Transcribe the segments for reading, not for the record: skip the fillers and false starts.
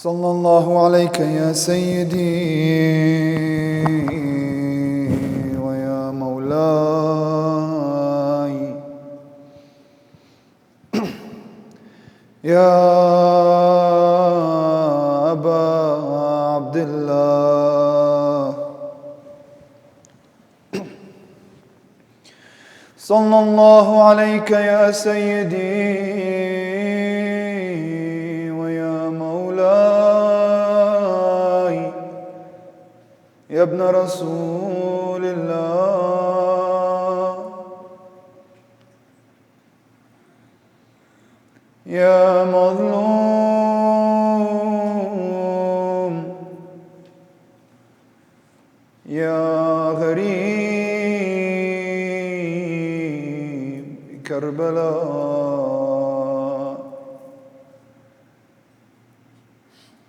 صلى الله عليك يا سيدي ويا مولاي يا أبا عبد الله صلى الله عليك يا سيدي يا ابن رسول الله يا مظلوم يا غريب كربلاء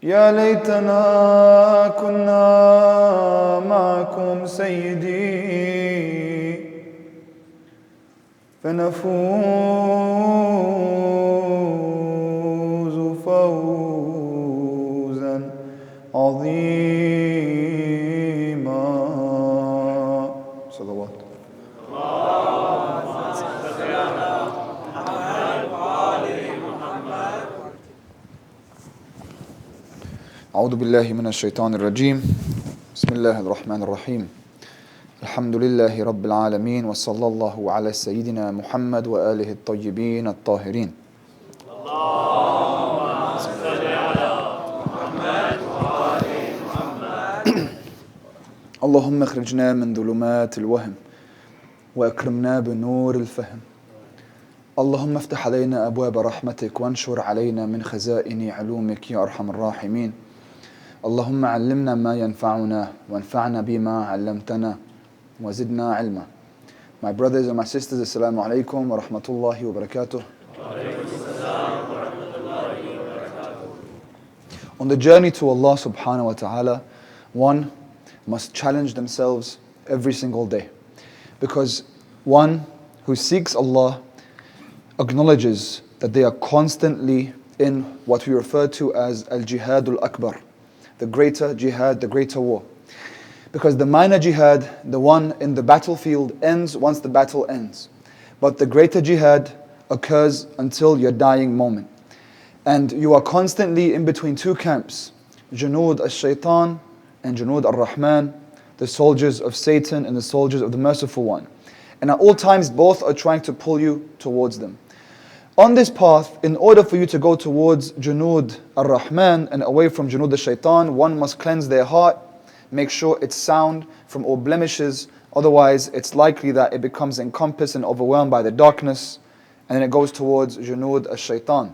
يا ليتنا كنا معكم سيدي فنفوز فوزا عظيما صلوات أعوذ بالله من الشيطان الرجيم بسم الله الرحمن الرحيم الحمد لله رب العالمين وصلى الله على سيدنا محمد وآله الطيبين الطاهرين اللهم صل على محمد وآل محمد اللهم اخرجنا من ظلمات الوهم وأكرمنا بنور الفهم اللهم افتح علينا أبواب رحمتك وانشر علينا من خزائن علومك يا أرحم الراحمين اللهم علمنا ما ينفعنا وانفعنا بما علمتنا وزدنا علما. My brothers and my sisters, assalamu alaikum wa rahmatullahi wa barakatuh. On the journey to Allah subhanahu wa ta'ala, one must challenge themselves every single day. Because one who seeks Allah acknowledges that they are constantly in what we refer to as al-jihadul akbar, the greater jihad, the greater war. Because the minor jihad, the one in the battlefield, ends once the battle ends. But the greater jihad occurs until your dying moment. And you are constantly in between two camps, Junud al-Shaytan and Junud al-Rahman, the soldiers of Satan and the soldiers of the Merciful One. And at all times both are trying to pull you towards them. On this path, in order for you to go towards Junud al-Rahman and away from Junud al-Shaytan, one must cleanse their heart, make sure it's sound from all blemishes, otherwise it's likely that it becomes encompassed and overwhelmed by the darkness, and then it goes towards Junud al-Shaytan.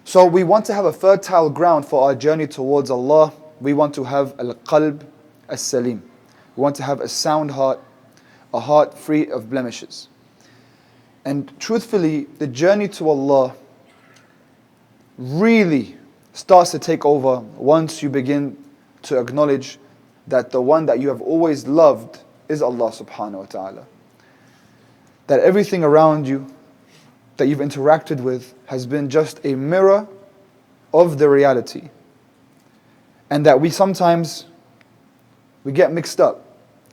So we want to have a fertile ground for our journey towards Allah. We want to have al-qalb as-salim. We want to have a sound heart, a heart free of blemishes. And truthfully, the journey to Allah really starts to take over once you begin to acknowledge that the one that you have always loved is Allah subhanahu wa ta'ala. That everything around you that you've interacted with has been just a mirror of the reality. And that we sometimes get mixed up.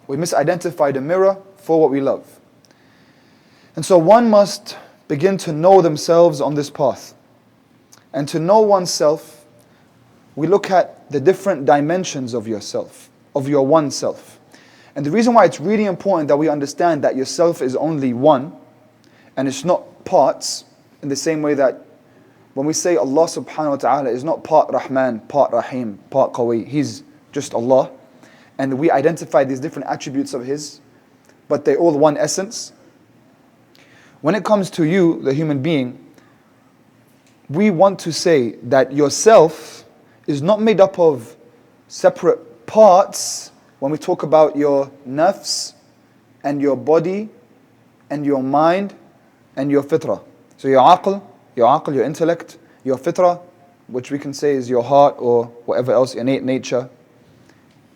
We misidentify the mirror for what we love. And so one must begin to know themselves on this path. And to know oneself, we look at the different dimensions of yourself, of your one self. And the reason why it's really important that we understand that yourself is only one, and it's not parts, in the same way that when we say Allah subhanahu wa ta'ala is not part Rahman, part Rahim, part Qawi, He's just Allah. And we identify these different attributes of His, but they're all one essence. When it comes to you, the human being, we want to say that yourself is not made up of separate parts when we talk about your nafs and your body and your mind and your fitrah. So your aql, your intellect, your fitrah, which we can say is your heart or whatever else, innate nature,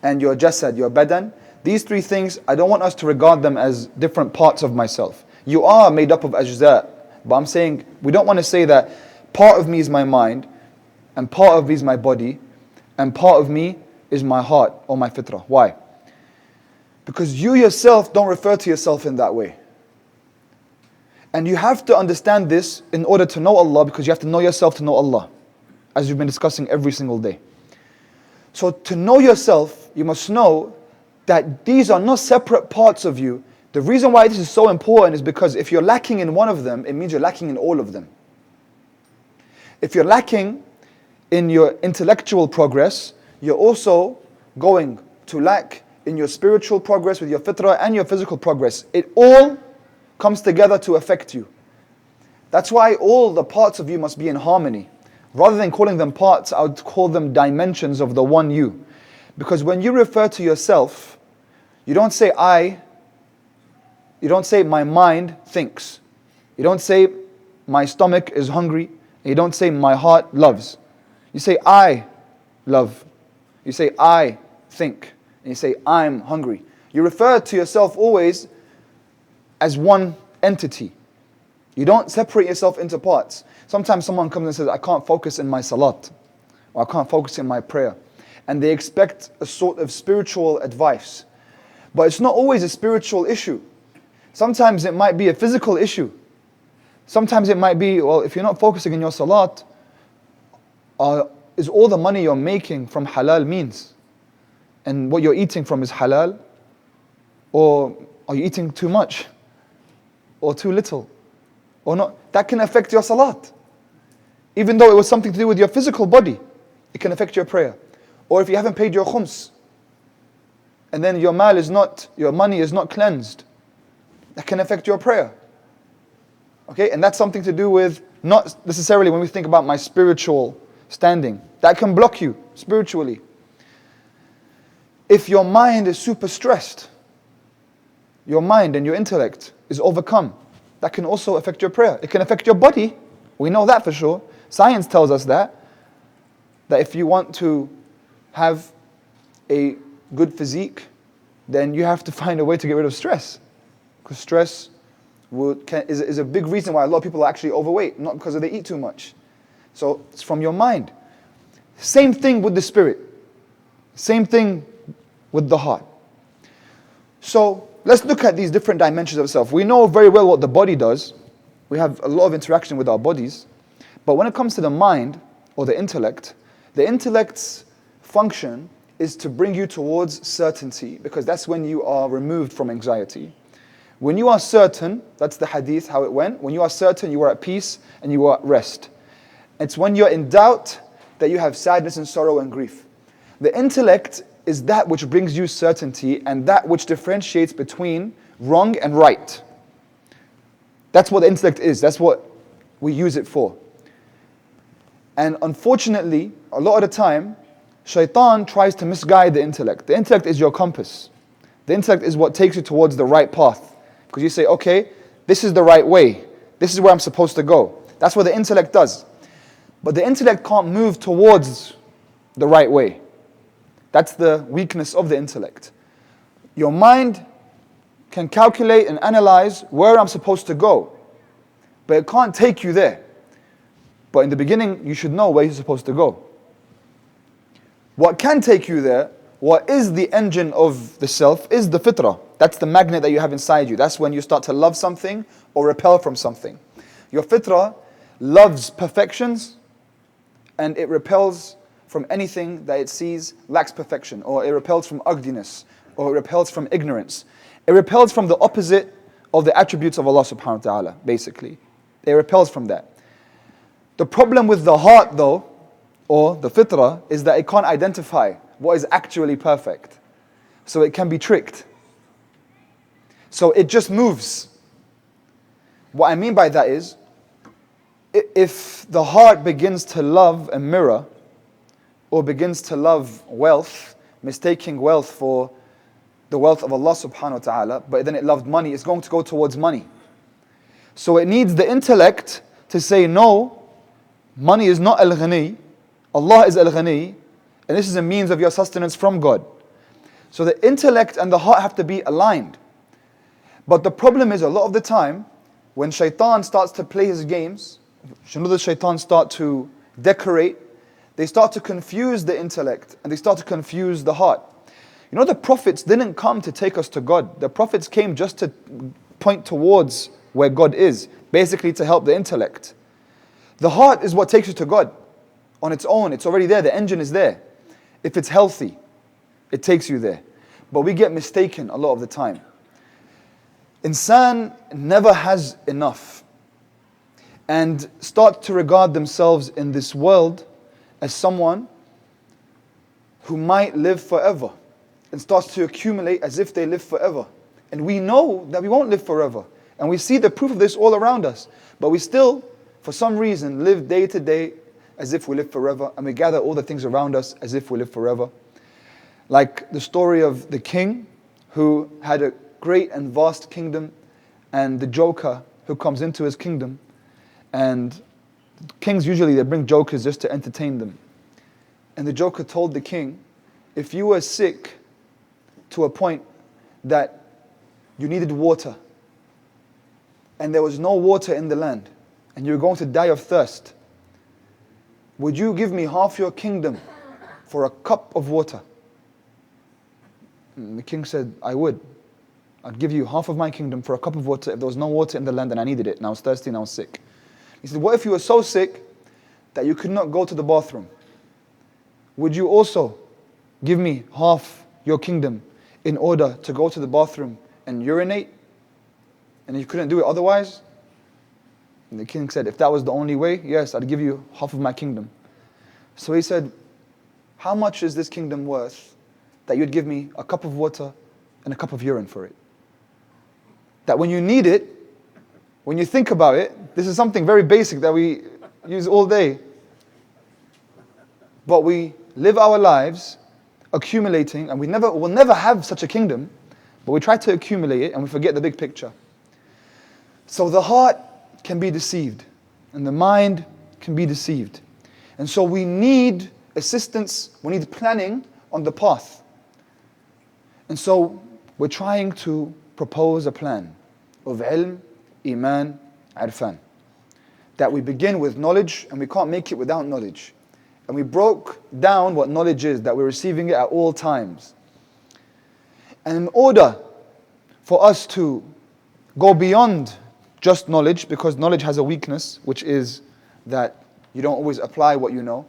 and your jasad, your badan. These three things, I don't want us to regard them as different parts of myself. You are made up of ajza, but I'm saying we don't want to say that part of me is my mind and part of me is my body, and part of me is my heart or my fitrah. Why? Because you yourself don't refer to yourself in that way. And you have to understand this in order to know Allah, because you have to know yourself to know Allah, as we've been discussing every single day. So to know yourself, you must know that these are not separate parts of you. The reason why this is so important is because if you're lacking in one of them, it means you're lacking in all of them. If you're lacking in your intellectual progress, you're also going to lack in your spiritual progress with your fitrah and your physical progress. It all comes together to affect you. That's why all the parts of you must be in harmony. Rather than calling them parts, I would call them dimensions of the one you. Because when you refer to yourself, you don't say I, you don't say my mind thinks. You don't say my stomach is hungry. And you don't say my heart loves. You say I love. You say I think. And you say I'm hungry. You refer to yourself always as one entity. You don't separate yourself into parts. Sometimes someone comes and says, I can't focus in my salat, or I can't focus in my prayer. And they expect a sort of spiritual advice. But it's not always a spiritual issue. Sometimes it might be a physical issue. Sometimes it might be, well, if you're not focusing in your salat, is all the money you're making from halal means? And what you're eating from is halal? Or are you eating too much? Or too little? Or not? That can affect your salat. Even though it was something to do with your physical body, it can affect your prayer. Or if you haven't paid your khums, and then your money is not cleansed, that can affect your prayer. Okay, and that's something to do with, not necessarily when we think about my spiritual standing. That can block you spiritually. If your mind is super stressed, your mind and your intellect is overcome, that can also affect your prayer. It can affect your body. We know that for sure. Science tells us that if you want to have a good physique, then you have to find a way to get rid of stress. Because stress is a big reason why a lot of people are actually overweight, not because they eat too much. So it's from your mind. Same thing with the spirit. Same thing with the heart. So let's look at these different dimensions of self. We know very well what the body does. We have a lot of interaction with our bodies. But when it comes to the mind or the intellect's function is to bring you towards certainty, because that's when you are removed from anxiety. When you are certain, that's the hadith, how it went. When you are certain, you are at peace and you are at rest. It's when you're in doubt that you have sadness and sorrow and grief. The intellect is that which brings you certainty and that which differentiates between wrong and right. That's what the intellect is. That's what we use it for. And unfortunately, a lot of the time, shaitan tries to misguide the intellect. The intellect is your compass. The intellect is what takes you towards the right path. Because you say, okay, this is the right way. This is where I'm supposed to go. That's what the intellect does. But the intellect can't move towards the right way. That's the weakness of the intellect. Your mind can calculate and analyze where I'm supposed to go, but it can't take you there. But in the beginning, you should know where you're supposed to go. What can take you there, what is the engine of the self, is the fitrah. That's the magnet that you have inside you. That's when you start to love something or repel from something. Your fitrah loves perfections and it repels from anything that it sees lacks perfection, or it repels from ugliness, or it repels from ignorance. It repels from the opposite of the attributes of Allah subhanahu wa ta'ala, basically. It repels from that. The problem with the heart though, or the fitrah, is that it can't identify what is actually perfect. So it can be tricked. So it just moves. What I mean by that is, if the heart begins to love a mirror, or begins to love wealth, mistaking wealth for the wealth of Allah subhanahu wa ta'ala, but then it loved money, it's going to go towards money. So it needs the intellect to say, no, money is not al-ghani, Allah is al-ghani, and this is a means of your sustenance from God. So the intellect and the heart have to be aligned. But the problem is, a lot of the time, when shaitan starts to play his games, the shaitan start to decorate they start to confuse the intellect and they start to confuse the heart. You know, the prophets didn't come to take us to God. The prophets came just to point towards where God is, basically to help the intellect. The heart is what takes you to God on its own. It's already there. The engine is there. If it's healthy, it takes you there. But we get mistaken a lot of the time. Insan never has enough and start to regard themselves in this world as someone who might live forever and starts to accumulate as if they live forever. And we know that we won't live forever. And we see the proof of this all around us. But we still, for some reason, live day to day as if we live forever. And we gather all the things around us as if we live forever. Like the story of the king who had a great and vast kingdom, and the joker who comes into his kingdom. And kings usually, they bring jokers just to entertain them. And the joker told the king, if you were sick to a point that you needed water, and there was no water in the land, and you were going to die of thirst, would you give me half your kingdom for a cup of water? And the king said, I would. I'd give you half of my kingdom for a cup of water if there was no water in the land and I needed it and I was thirsty and I was sick. He said, what if you were so sick that you could not go to the bathroom? Would you also give me half your kingdom in order to go to the bathroom and urinate? And you couldn't do it otherwise? And the king said, if that was the only way, yes, I'd give you half of my kingdom. So he said, how much is this kingdom worth that you'd give me a cup of water and a cup of urine for it? That when you need it, when you think about it, this is something very basic that we use all day. But we live our lives accumulating, and we'll never have such a kingdom, but we try to accumulate it and we forget the big picture. So the heart can be deceived, and the mind can be deceived. And so we need assistance, we need planning on the path. And so we're trying to propose a plan of ilm, iman, irfan. That we begin with knowledge, and we can't make it without knowledge. And we broke down what knowledge is, that we're receiving it at all times. And in order for us to go beyond just knowledge, because knowledge has a weakness, which is that you don't always apply what you know.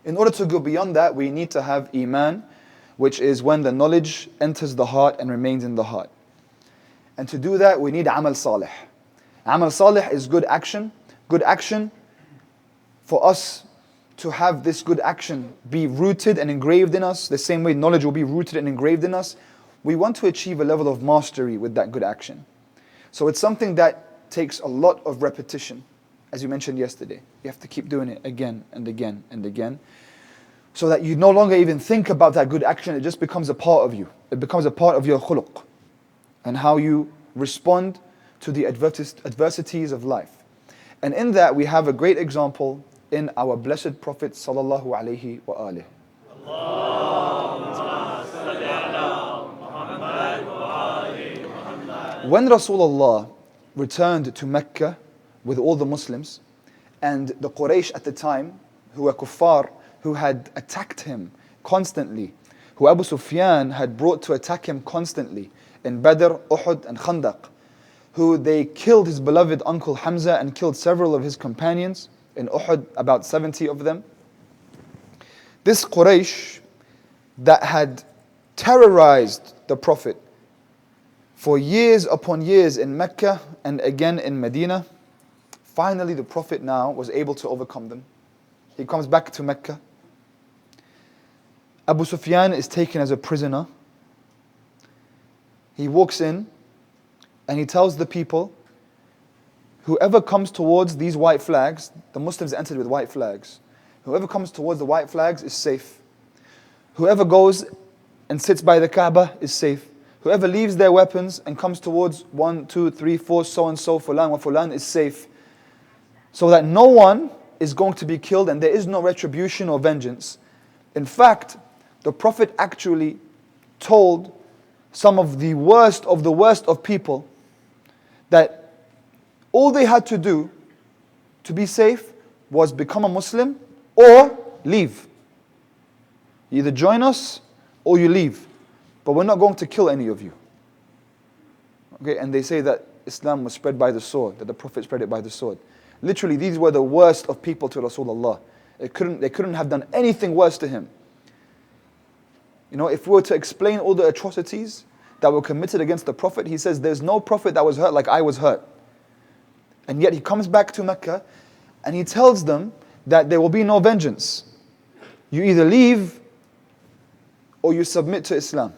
In order to go beyond that, we need to have iman, which is when the knowledge enters the heart and remains in the heart. And to do that, we need amal salih. Amal salih is good action. Good action, for us to have this good action be rooted and engraved in us, the same way knowledge will be rooted and engraved in us, we want to achieve a level of mastery with that good action. So it's something that takes a lot of repetition, as you mentioned yesterday. You have to keep doing it again and again and again, so that you no longer even think about that good action. It just becomes a part of you. It becomes a part of your khuluq and how you respond to the adversities of life. And in that we have a great example in our blessed Prophet sallallahu alaihi wa alihi. When Rasulullah returned to Mecca with all the Muslims, and the Quraysh at the time, who were kuffar, who had attacked him constantly, who Abu Sufyan had brought to attack him constantly in Badr, Uhud and Khandaq, who they killed his beloved uncle Hamza and killed several of his companions in Uhud, about 70 of them. This Quraysh that had terrorized the Prophet for years upon years in Mecca and again in Medina, finally the Prophet now was able to overcome them. He comes back to Mecca. Abu Sufyan is taken as a prisoner. He walks in and he tells the people, whoever comes towards these white flags, the Muslims entered with white flags, whoever comes towards the white flags is safe. Whoever goes and sits by the Kaaba is safe. Whoever leaves their weapons and comes towards 1, 2, 3, 4, so and so, fulan wa fulan, is safe. So that no one is going to be killed and there is no retribution or vengeance. In fact, the Prophet actually told some of the worst of people that all they had to do to be safe was become a Muslim or leave. You either join us or you leave. But we're not going to kill any of you. Okay, and they say that Islam was spread by the sword, that the Prophet spread it by the sword. Literally, these were the worst of people to Rasulullah. They couldn't have done anything worse to him. You know, if we were to explain all the atrocities that were committed against the Prophet, he says, there's no Prophet that was hurt like I was hurt. And yet he comes back to Mecca and he tells them that there will be no vengeance. You either leave or you submit to Islam.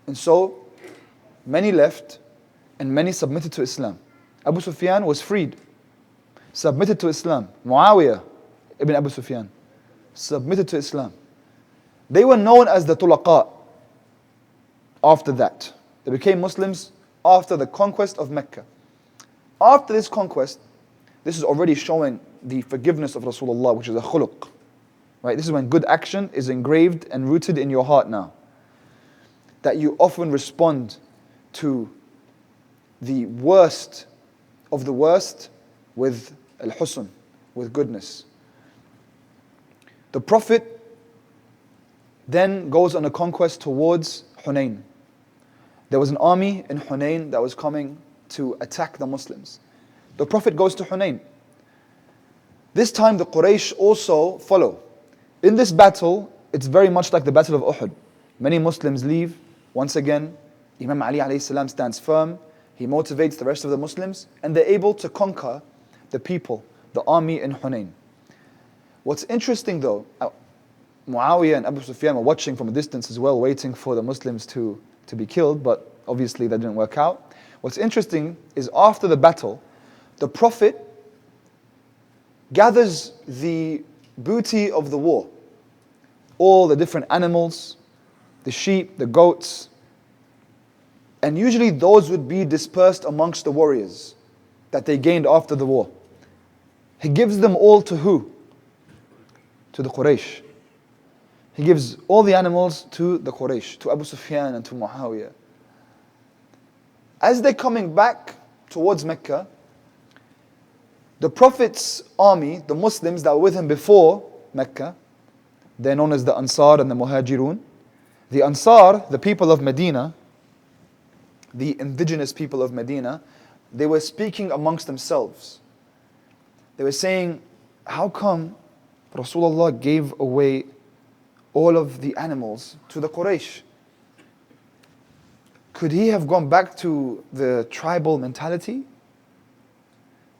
And so, many left and many submitted to Islam. Abu Sufyan was freed, submitted to Islam. Muawiyah ibn Abu Sufyan submitted to Islam. They were known as the Tulaqa after that. They became Muslims after the conquest of Mecca. After this conquest, this is already showing the forgiveness of Rasulullah, which is a khuluq. Right? This is when good action is engraved and rooted in your heart now. That you often respond to the worst of the worst with al-husn, with goodness. The Prophet then goes on a conquest towards Hunain. There was an army in Hunain that was coming to attack the Muslims. The Prophet goes to Hunain. This time the Quraysh also follow. In this battle, it's very much like the Battle of Uhud. Many Muslims leave. Once again, Imam Ali alayhi salam stands firm. He motivates the rest of the Muslims, and they're able to conquer the people, the army in Hunain. What's interesting though, Muawiyah and Abu Sufyan were watching from a distance as well, waiting for the Muslims to be killed, but obviously that didn't work out. What's interesting is after the battle, the Prophet gathers the booty of the war, all the different animals, the sheep, the goats, and usually those would be dispersed amongst the warriors that they gained after the war. He gives them all to who? To the Quraysh. He gives all the animals to the Quraysh, to Abu Sufyan and to Muawiyah. As they're coming back towards Mecca, the Prophet's army, the Muslims that were with him before Mecca, they're known as the Ansar and the Muhajirun. The Ansar, the people of Medina, the indigenous people of Medina, they were speaking amongst themselves. They were saying, how come Rasulullah gave away all of the animals to the Quraysh? Could he have gone back to the tribal mentality?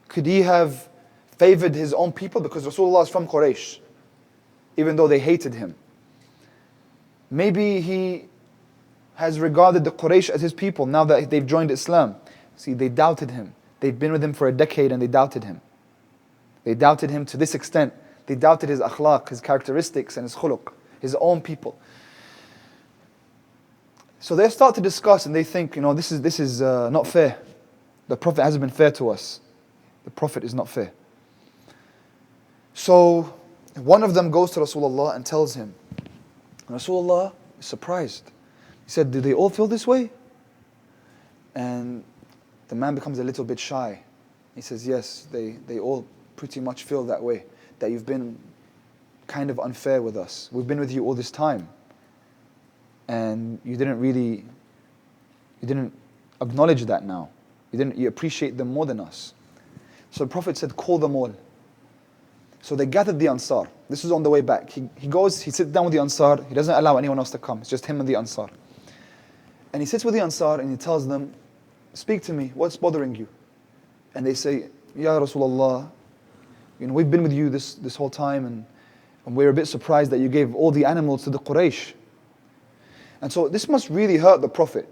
Could he have favored his own people? Because Rasulullah is from Quraysh, even though they hated him. Maybe he has regarded the Quraysh as his people now that they've joined Islam. See, they doubted him. They'd been with him for a decade and they doubted him. They doubted him to this extent. They doubted his akhlaq, his characteristics and his khuluq, his own people. So they start to discuss and they think, this is not fair. The Prophet hasn't been fair to us. The Prophet is not fair. So one of them goes to Rasulullah and tells him. Rasulullah is surprised. He said, do they all feel this way? And the man becomes a little bit shy. He says, yes, they all pretty much feel that way. That you've been kind of unfair with us. We've been with you all this time. And you didn't acknowledge that now. You appreciate them more than us. So the Prophet said, call them all. So they gathered the Ansar. This is on the way back. He goes, he sits down with the Ansar. He doesn't allow anyone else to come. It's just him and the Ansar. And he sits with the Ansar and he tells them, speak to me, what's bothering you? And they say, Ya Rasulullah, we've been with you this whole time and we're a bit surprised that you gave all the animals to the Quraysh. And so this must really hurt the Prophet,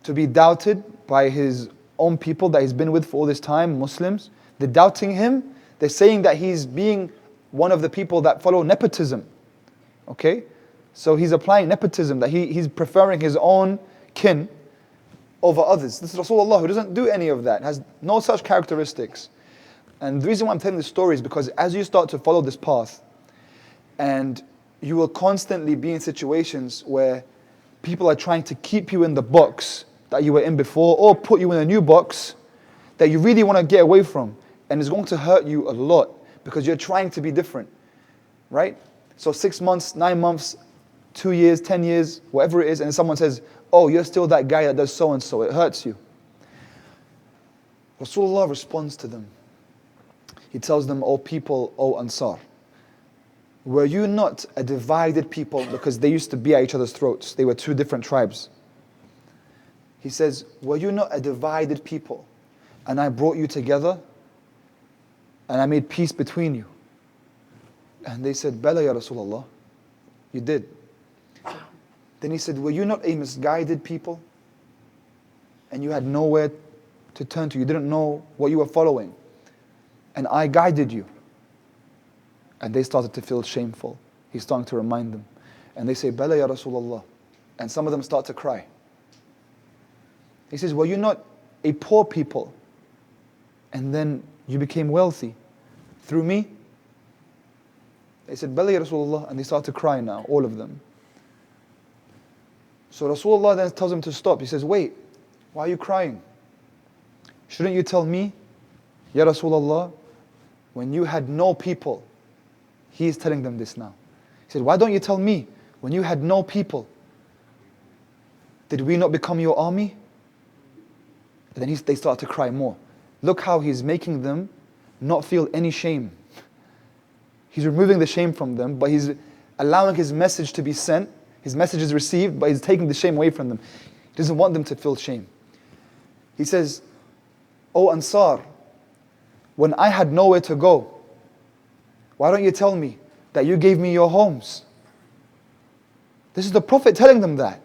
to be doubted by his own people that he's been with for all this time, Muslims. They're doubting him. They're saying that he's being one of the people that follow nepotism. Okay? So he's applying nepotism, that he's preferring his own kin over others. This is Rasulullah who doesn't do any of that, has no such characteristics. And the reason why I'm telling this story is because as you start to follow this path, and you will constantly be in situations where people are trying to keep you in the box that you were in before, or put you in a new box that you really want to get away from. And it's going to hurt you a lot because you're trying to be different. right? So 6 months, 9 months, 2 years, 10 years, whatever it is, and someone says, oh, you're still that guy that does so and so, it hurts you. Rasulullah responds to them. He tells them, O people, O Ansar, were you not a divided people? Because they used to be at each other's throats. They were two different tribes. He says, were you not a divided people? And I brought you together and I made peace between you. And they said, Bala ya Rasulullah, you did. Then he said, were you not a misguided people? And you had nowhere to turn to. You didn't know what you were following. And I guided you. And they started to feel shameful. He's starting to remind them. And they say, Bala ya Rasulullah. And some of them start to cry. He says, were you not a poor people? And then you became wealthy through me? They said, Bala ya Rasulullah. And they start to cry now, all of them. So Rasulullah then tells them to stop. He says, wait, why are you crying? Shouldn't you tell me, Ya Rasulullah, when you had no people? He is telling them this now. He said, why don't you tell me, when you had no people, did we not become your army? And then they start to cry more. Look how he's making them not feel any shame. He's removing the shame from them, but he's allowing his message to be sent. His message is received, but he's taking the shame away from them. He doesn't want them to feel shame. He says, O Ansar, when I had nowhere to go, why don't you tell me that you gave me your homes? This is the Prophet telling them that.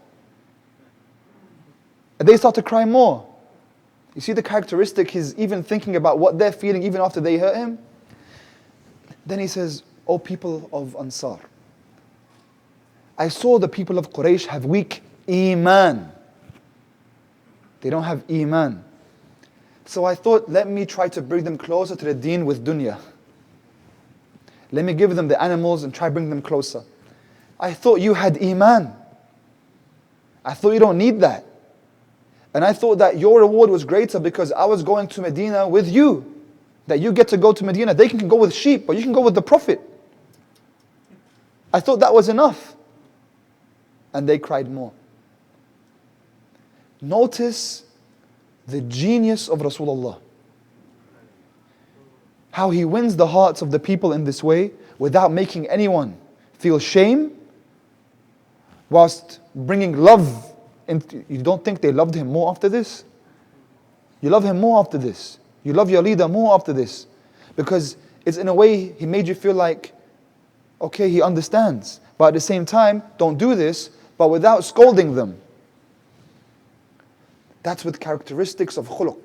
And they start to cry more. You see the characteristic, he's even thinking about what they're feeling even after they hurt him. Then he says, O people of Ansar, I saw the people of Quraysh have weak Iman. They don't have Iman. So I thought, let me try to bring them closer to the deen with dunya. Let me give them the animals and try to bring them closer. I thought you had Iman. I thought you don't need that. And I thought that your reward was greater because I was going to Medina with you. That you get to go to Medina. They can go with sheep, but you can go with the Prophet. I thought that was enough. And they cried more. Notice the genius of Rasulullah. How he wins the hearts of the people in this way without making anyone feel shame, whilst bringing love. You don't think they loved him more after this? You love him more after this. You love your leader more after this. Because it's in a way he made you feel like, okay, he understands. But at the same time, don't do this, but without scolding them. That's with characteristics of khuluq.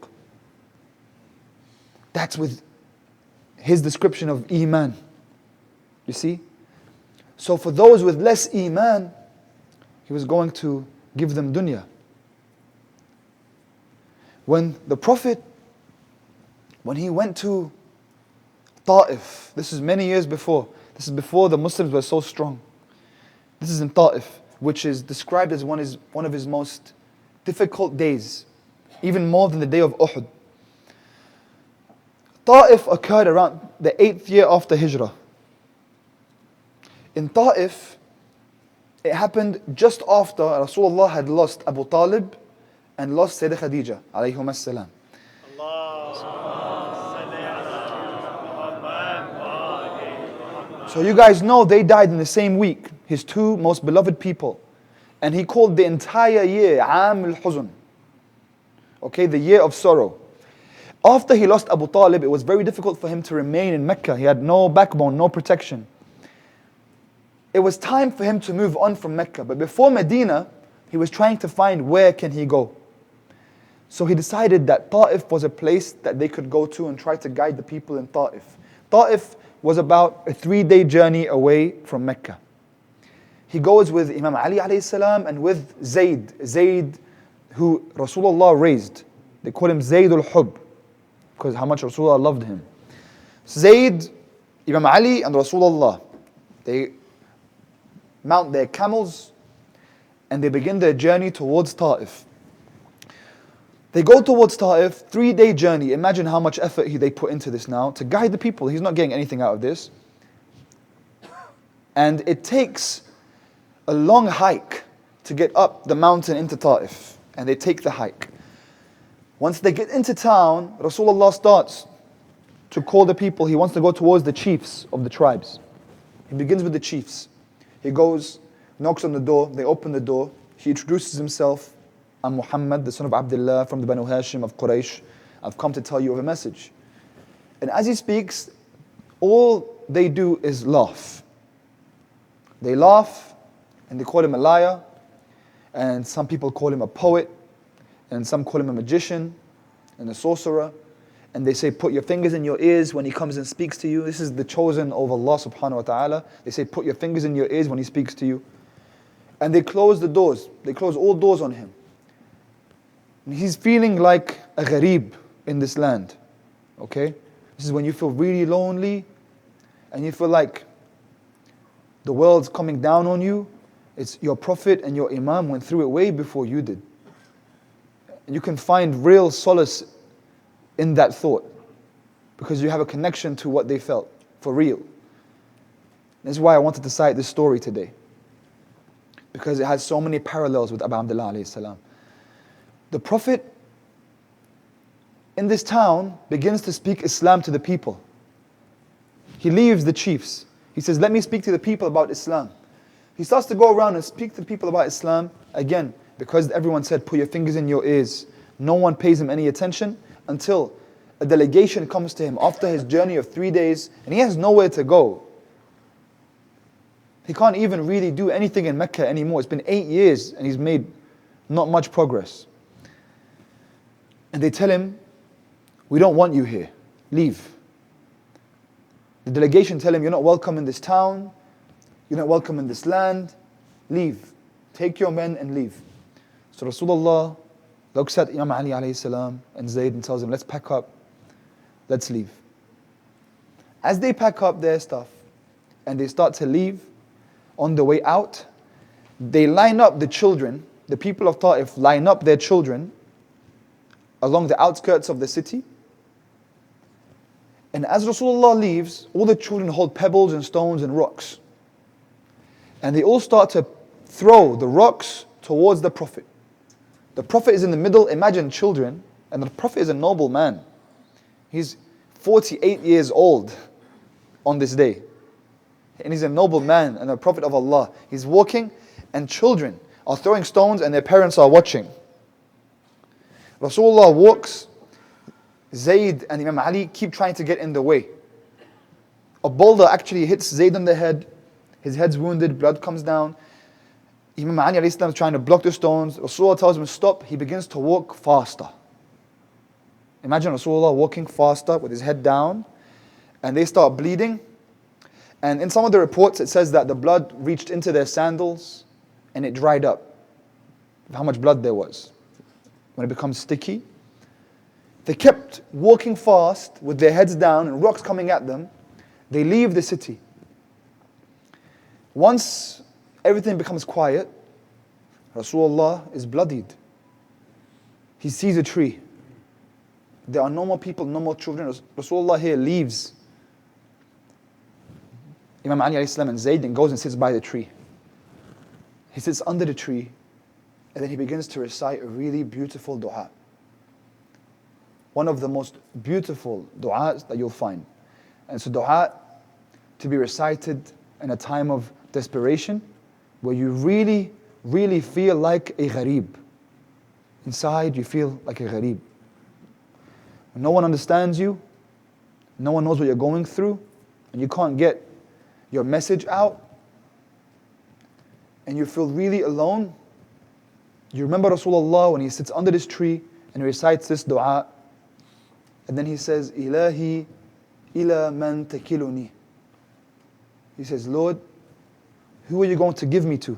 That's with his description of Iman. You see? So for those with less Iman, he was going to give them dunya. When the Prophet, when he went to Ta'if, this is many years before. This is before the Muslims were so strong. This is in Ta'if, which is described as one of his most difficult days, even more than the day of Uhud. Ta'if occurred around the 8th year after Hijrah. In Ta'if, it happened just after Rasulullah had lost Abu Talib and lost Sayyidah Khadija, alayhum as-salam. So you guys know they died in the same week, his two most beloved people. And he called the entire year Aam al-Huzn. Okay, the year of sorrow. After he lost Abu Talib, it was very difficult for him to remain in Mecca. He had no backbone, no protection. It was time for him to move on from Mecca. But before Medina, he was trying to find where can he go. So he decided that Ta'if was a place that they could go to and try to guide the people in Ta'if. Ta'if was about a 3-day journey away from Mecca. He goes with Imam Ali alayhi salam and with Zayd, who Rasulullah raised. They call him Zayd al-Hub, because how much Rasulullah loved him. Zayd, Imam Ali and Rasulullah, they mount their camels and they begin their journey towards Ta'if. They go towards Ta'if, 3-day journey. Imagine how much effort they put into this now to guide the people. He's not getting anything out of this. And it takes a long hike to get up the mountain into Ta'if. And they take the hike. Once they get into town, Rasulullah starts to call the people. He wants to go towards the chiefs of the tribes. He begins with the chiefs. He goes, knocks on the door, they open the door. He introduces himself. I'm Muhammad, the son of Abdullah from the Banu Hashim of Quraysh. I've come to tell you of a message. And as he speaks, all they do is laugh. They laugh and they call him a liar. And some people call him a poet. And some call him a magician and a sorcerer. And they say, put your fingers in your ears when he comes and speaks to you. This is the chosen of Allah subhanahu wa ta'ala. They say, put your fingers in your ears when he speaks to you. And they close the doors. They close all doors on him. And he's feeling like a gharib in this land. Okay? This is when you feel really lonely and you feel like the world's coming down on you. It's your Prophet and your Imam went through it way before you did. And you can find real solace in that thought because you have a connection to what they felt for real. This is why I wanted to cite this story today, because it has so many parallels with Abu Abdullah alayhi salam. The Prophet in this town begins to speak Islam to the people. He leaves the chiefs. He says, let me speak to the people about Islam. He starts to go around and speak to the people about Islam. Again, because everyone said, put your fingers in your ears. No one pays him any attention until a delegation comes to him after his journey of 3 days and he has nowhere to go. He can't even really do anything in Mecca anymore. It's been 8 years and he's made not much progress. And they tell him, we don't want you here. Leave. The delegation tell him, you're not welcome in this town. You're not welcome in this land. Leave. Take your men and leave. So Rasulullah looks at Imam Ali alayhi salam and Zayd and tells him, let's pack up. Let's leave. As they pack up their stuff and they start to leave, on the way out, they line up the children. The people of Ta'if line up their children along the outskirts of the city. And as Rasulullah leaves, all the children hold pebbles and stones and rocks. And they all start to throw the rocks towards the Prophet. The Prophet is in the middle. Imagine children. And the Prophet is a noble man. He's 48 years old on this day. And he's a noble man and a Prophet of Allah. He's walking and children are throwing stones and their parents are watching. Rasulullah walks. Zayd and Imam Ali keep trying to get in the way. A boulder actually hits Zayd on the head. His head's wounded, blood comes down. Imam Ali is trying to block the stones. Rasulullah tells him stop. He begins to walk faster. Imagine Rasulullah walking faster with his head down, and they start bleeding. And in some of the reports it says that the blood reached into their sandals and it dried up. How much blood there was. When it becomes sticky. They kept walking fast with their heads down and rocks coming at them. They leave the city. Once everything becomes quiet, Rasulullah is bloodied. He sees a tree. There are no more people, no more children. Rasulullah here leaves Imam Ali alayhi salam and Zayd and goes and sits by the tree. He sits under the tree and then he begins to recite a really beautiful dua. One of the most beautiful du'as that you'll find. And it's a du'a to be recited in a time of desperation where you really, really feel like a gharib. Inside you feel like a gharib. No one understands you. No one knows what you're going through. And you can't get your message out. And you feel really alone. You remember Rasulullah when he sits under this tree and he recites this dua. And then he says, Ilahi ila man takiluni. He says, Lord, who are you going to give me to?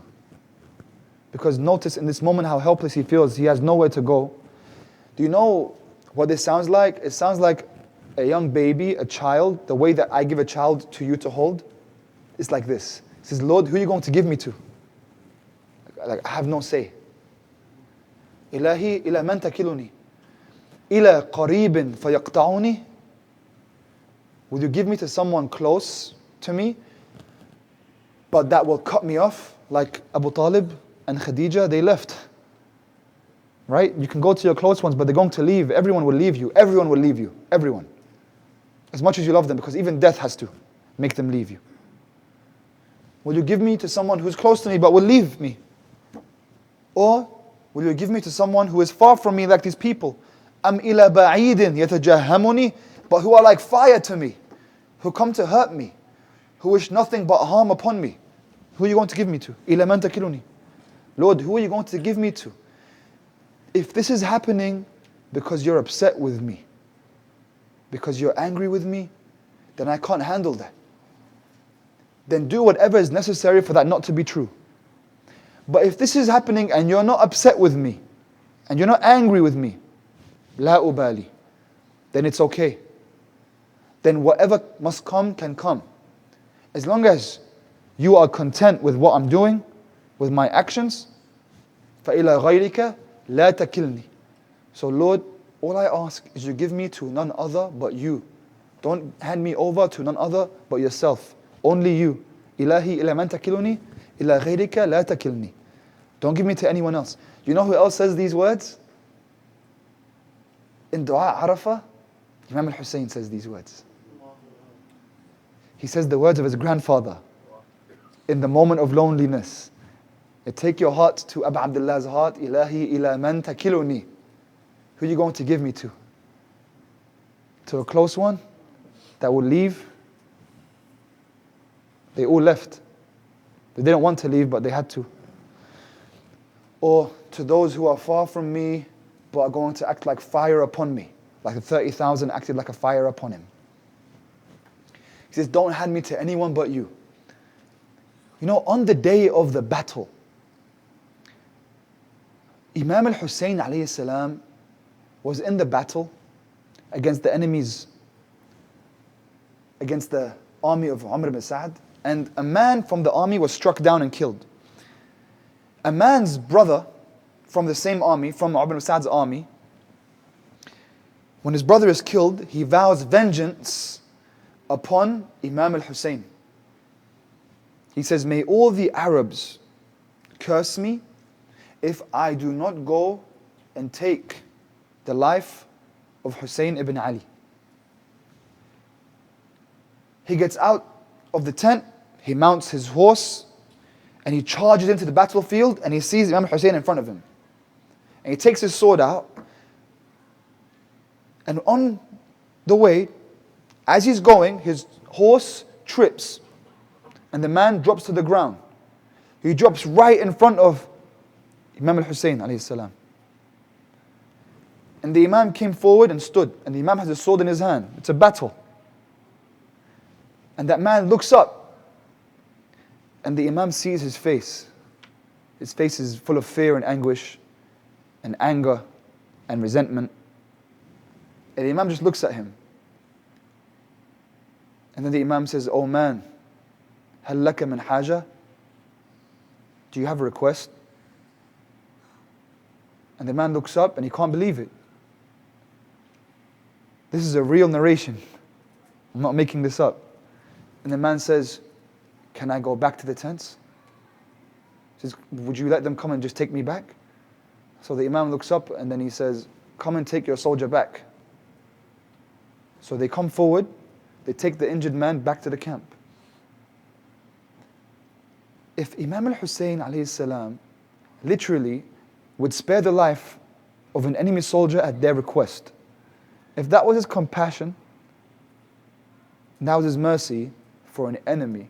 Because notice in this moment how helpless he feels. He has nowhere to go. Do you know what this sounds like? It sounds like a young baby, a child, the way that I give a child to you to hold. It's like this. He says, Lord, who are you going to give me to? Like I have no say. Ilahi ila man takiluni. Ila qaribin fayaqta'uni. Would you give me to someone close to me? but that will cut me off, like Abu Talib and Khadija, they left. Right? You can go to your close ones, but they're going to leave. Everyone will leave you. Everyone will leave you. Everyone. As much as you love them, because even death has to make them leave you. Will you give me to someone who's close to me but will leave me? Or will you give me to someone who is far from me like these people? Am ila ba'idin yatajahamuni, but who are like fire to me, who come to hurt me, who wish nothing but harm upon me. Who are you going to give me to? Ila man takiluni. Lord, who are you going to give me to? If this is happening because you're upset with me, because you're angry with me, then I can't handle that. Then do whatever is necessary for that not to be true. But if this is happening and you're not upset with me, and you're not angry with me, la ubali, then it's okay. Then whatever must come can come. As long as you are content with what I'm doing, with my actions, فَإِلَى غَيْرِكَ لَا تَكِلْنِي. So Lord, all I ask is you give me to none other but you. Don't hand me over to none other but yourself. Only you. Ilahi ila man takiluni, ila ghayrika la takilni. Don't give me to anyone else. You know who else says these words? In Dua Arafah, Imam al-Hussain says these words. He says the words of his grandfather in the moment of loneliness. Take your heart to Abu Abdullah's heart. Ilahi ila man takiluni. Who are you going to give me to? To a close one that will leave? They all left. They didn't want to leave, but they had to. Or to those who are far from me, but are going to act like fire upon me. Like the 30,000 acted like a fire upon him. He says, don't hand me to anyone but you. You know, on the day of the battle, Imam al-Hussain alayhi salam was in the battle against the enemies, against the army of Umar ibn Sa'd, and a man from the army was struck down and killed. A man's brother from the same army, from Umar ibn Sa'd's army, when his brother is killed, he vows vengeance upon Imam al-Hussain. He says, may all the Arabs curse me if I do not go and take the life of Hussain ibn Ali. He gets out of the tent, he mounts his horse, and he charges into the battlefield, and he sees Imam Hussain in front of him. And he takes his sword out, and on the way, as he's going, his horse trips, and the man drops to the ground. He drops right in front of Imam al-Hussain alayhi salam. And the Imam came forward and stood, and the Imam has a sword in his hand. It's a battle. And that man looks up, and the Imam sees his face. His face is full of fear and anguish, and anger and resentment. And the Imam just looks at him. And then the Imam says, oh man, هل لك من حاجة? Do you have a request? And the man looks up and he can't believe it. This is a real narration. I'm not making this up. And the man says, can I go back to the tents? He says, would you let them come and just take me back? So the Imam looks up and then he says, come and take your soldier back. So they come forward, they take the injured man back to the camp. If Imam al-Hussain alayhi salam literally would spare the life of an enemy soldier at their request, if that was his compassion, and that was his mercy for an enemy,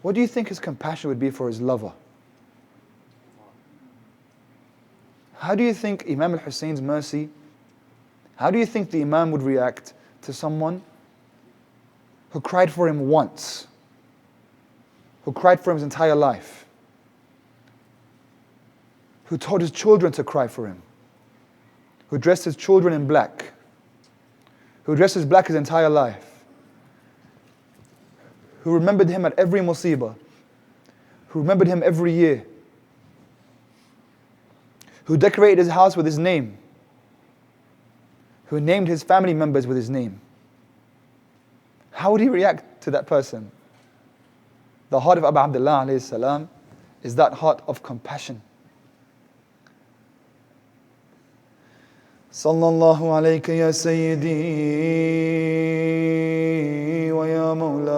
what do you think his compassion would be for his lover? How do you think Imam al-Hussain's mercy, how do you think the Imam would react to someone who cried for him once, who cried for him his entire life, who told his children to cry for him, who dressed his children in black, who dressed his black his entire life, who remembered him at every musibah, who remembered him every year, who decorated his house with his name, who named his family members with his name? How would he react to that person? The heart of Abu Abdullah alayhi salam is that heart of compassion. Sallallahu alayka ya Sayyidi wa ya Mawlai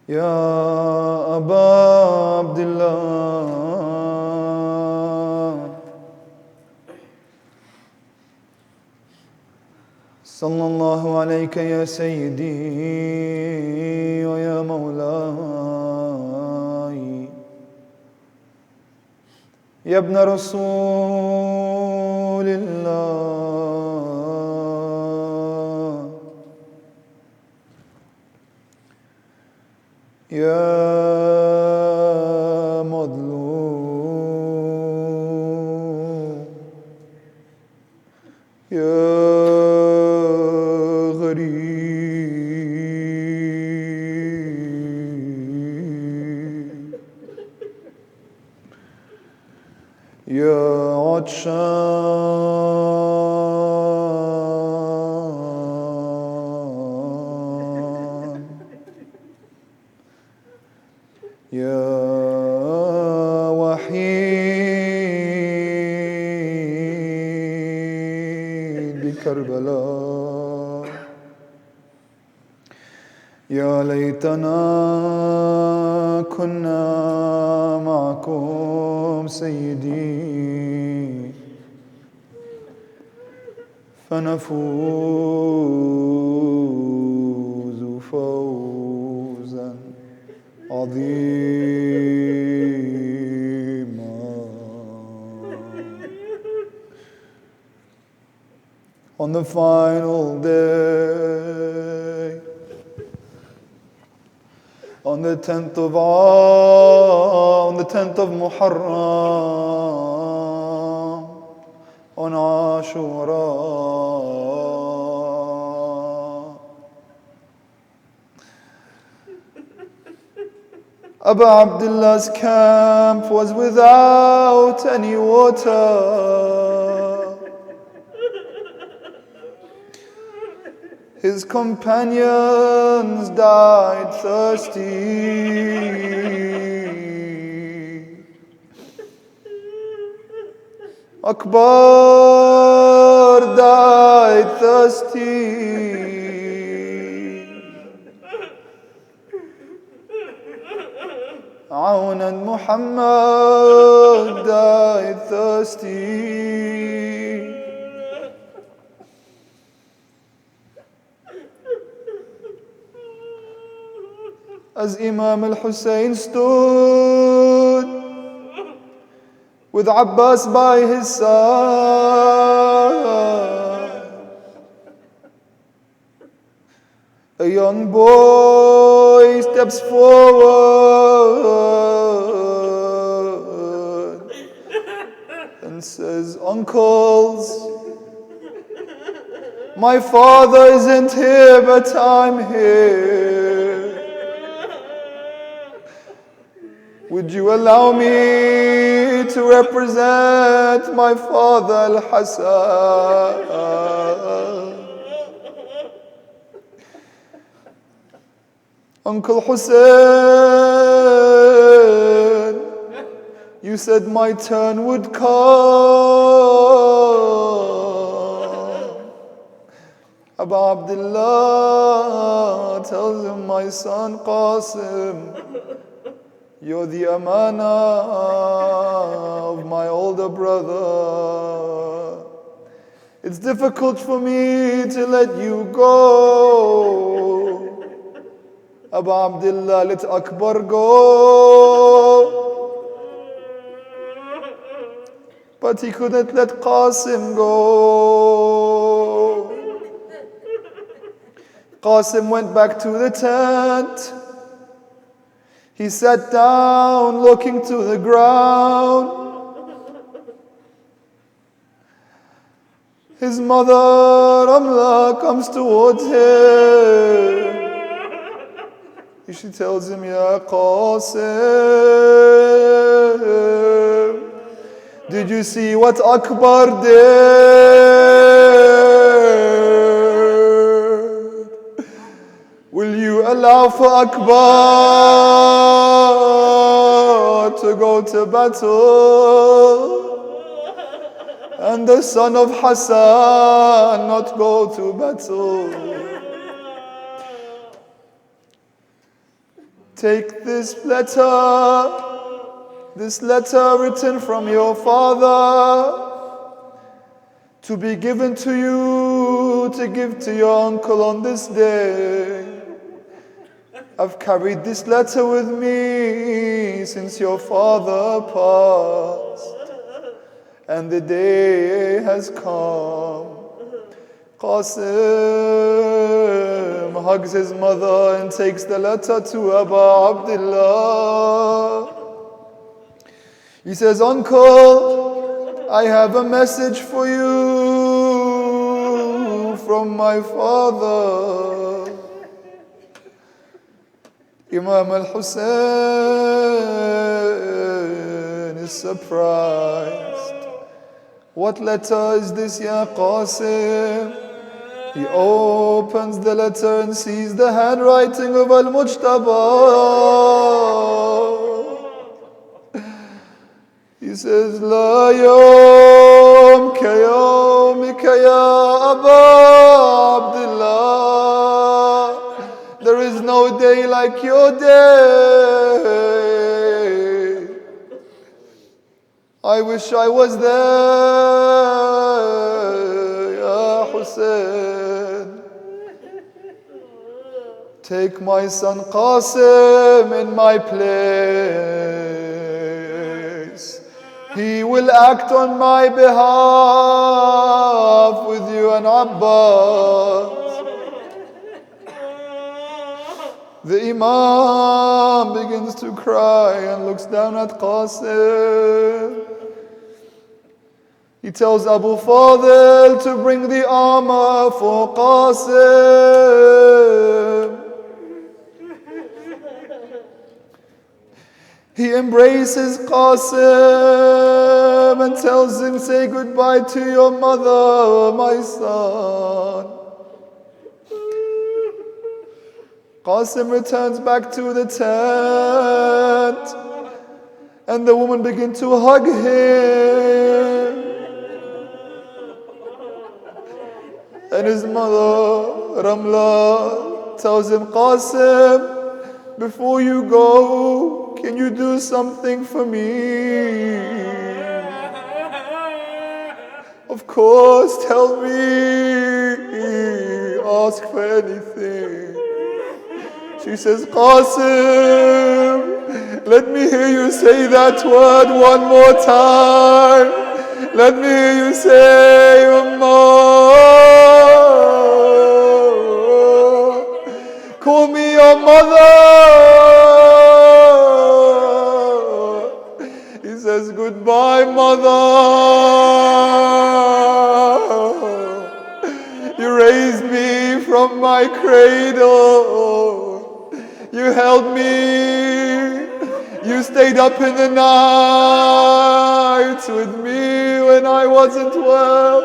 Ya Aba Abdullah Sallallahu alayka ya Sayyidi wa ya Mawlai Ya ibn Rasulillah Ya Madlum Ya يا عطشان يا وحيد بكربلاء يا ليتنا كنا معكم سيدي فنفوز فوزا عظيما. On the final day, on the 10th of Muharram, on Ashura, Abu Abdullah's camp was without any water. His companions died thirsty. Akbar died thirsty. Aun and Muhammad died thirsty. As Imam al-Hussain stood with Abbas by his side, a young boy steps forward and says, "Uncles, my father isn't here, but I'm here. Would you allow me to represent my father Al-Hassan?" Uncle Hussain, you said my turn would come. Abu Abdullah tells him, "My son Qasim, you're the amana of my older brother. It's difficult for me to let you go. Abu Abdullah, let Akbar go." But he couldn't let Qasim go. Qasim went back to the tent. He sat down looking to the ground. His mother Ramla comes towards him. She tells him, "Ya Qasim, did you see what Akbar did?" Allahu Akbar to go to battle, and the son of Hussain not go to battle. Take this letter written from your father, to be given to you, to give to your uncle on this day. I've carried this letter with me since your father passed, and the day has come. Qasim hugs his mother and takes the letter to Abu Abdullah. He says, Uncle, I have a message for you from my father. Imam al-Hussain is surprised. What letter is this, Ya Qasim? He opens the letter and sees the handwriting of Al-Mujtaba. He says, La yawm ka yawmika ya Aba Abdullah. There is no day like your day. I wish I was there, Ya Hussain. Take my son Qasim in my place. He will act on my behalf with you and Abbas. The Imam begins to cry and looks down at Qasim. He tells Abu Fadil to bring the armor for Qasim. He embraces Qasim and tells him, say goodbye to your mother, my son. Qasim returns back to the tent, and the woman begins to hug him. And his mother, Ramla, tells him, Qasim, before you go, can you do something for me? Of course, tell me, ask for anything. She says, Qasim, let me hear you say that word one more time. Let me hear you say, Ummah. Call me your mother. He says, goodbye, mother. You raised me from my cradle. You held me. You stayed up in the night with me when I wasn't well.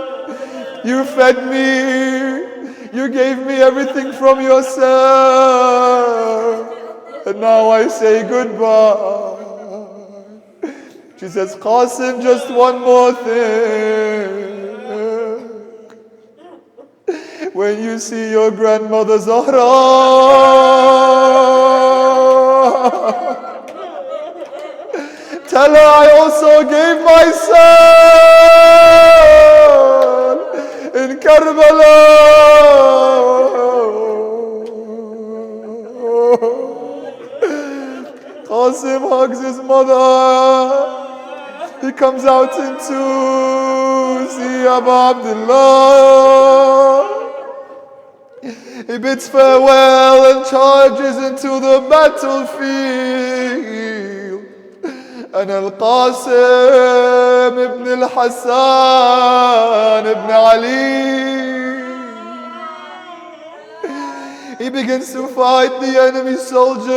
You fed me. You gave me everything from yourself. And now I say goodbye. She says, Qasim, just one more thing. When you see your grandmother Zahra, tell her I also gave my son in Karbala. Qasim hugs his mother. He comes out into see Abu Abdullah. He bids farewell and charges into the battlefield. And Al-Qasim ibn al-Hassan ibn Ali, he begins to fight the enemy soldiers.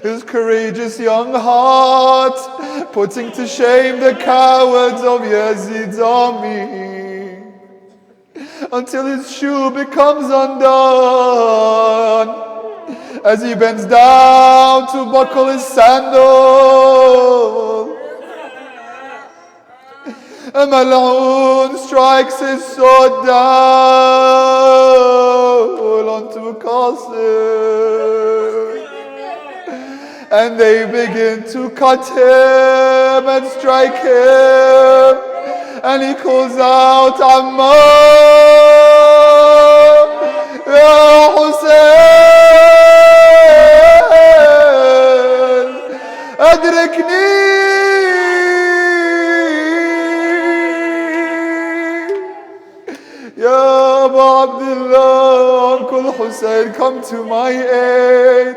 His courageous young heart putting to shame the cowards of Yazid's army. until his shoe becomes undone. As he bends down to buckle his sandal, a mal'oon strikes his sword down onto Qasim, and they begin to cut him and strike him, and he calls out, Ammar, Ya Hussain, adrikni. Ya Abu Abdullah, Uncle Hussain, come to my aid.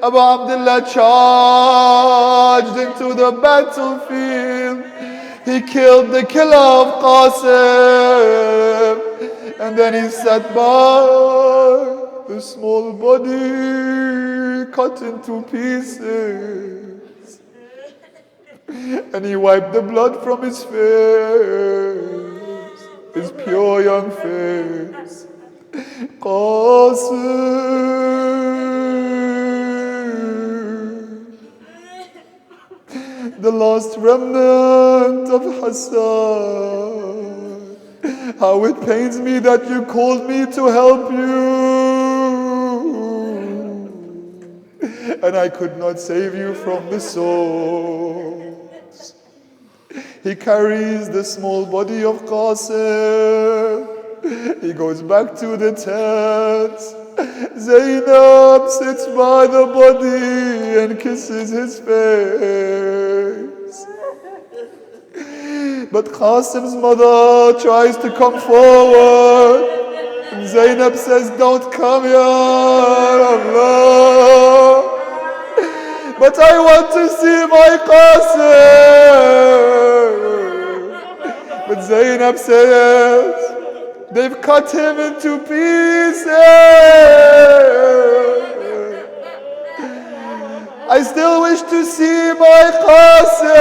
Abu Abdullah charged into the battlefield. He killed the killer of Qasim, and then he sat by the small body cut into pieces, and he wiped the blood from his face, his pure young face. Qasim, the last remnant of Hussain. How it pains me that you called me to help you, and I could not save you from the swords. He carries the small body of Qasim. He goes back to the tent. Zainab sits by the body and kisses his face. But Qasim's mother tries to come forward, and Zainab says, don't come, Ya Allah, but I want to see my Qasim. But Zainab says, they've cut him into pieces. I still wish to see my Qasim.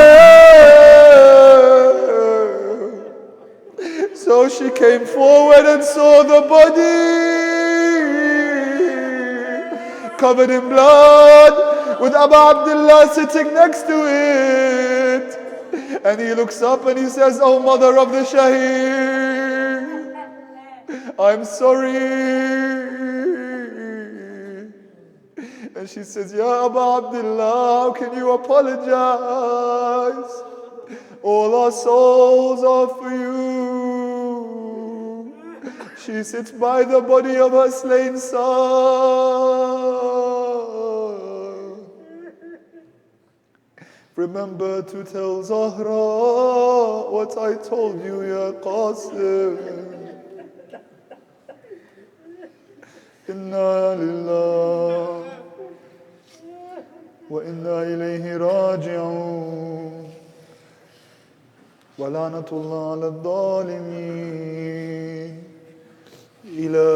So she came forward and saw the body covered in blood, with Abu Abdullah sitting next to it. And he looks up and he says, oh mother of the Shaheed, I'm sorry. And she says, Ya Abu Abdullah, how can you apologize? All our souls are for you. She sits by the body of her slain son. Remember to tell Zahra what I told you, Ya Qasim. Inna lillah wa inna ilayhi raji'un. Wa lanatullah ala dhalimin. Ila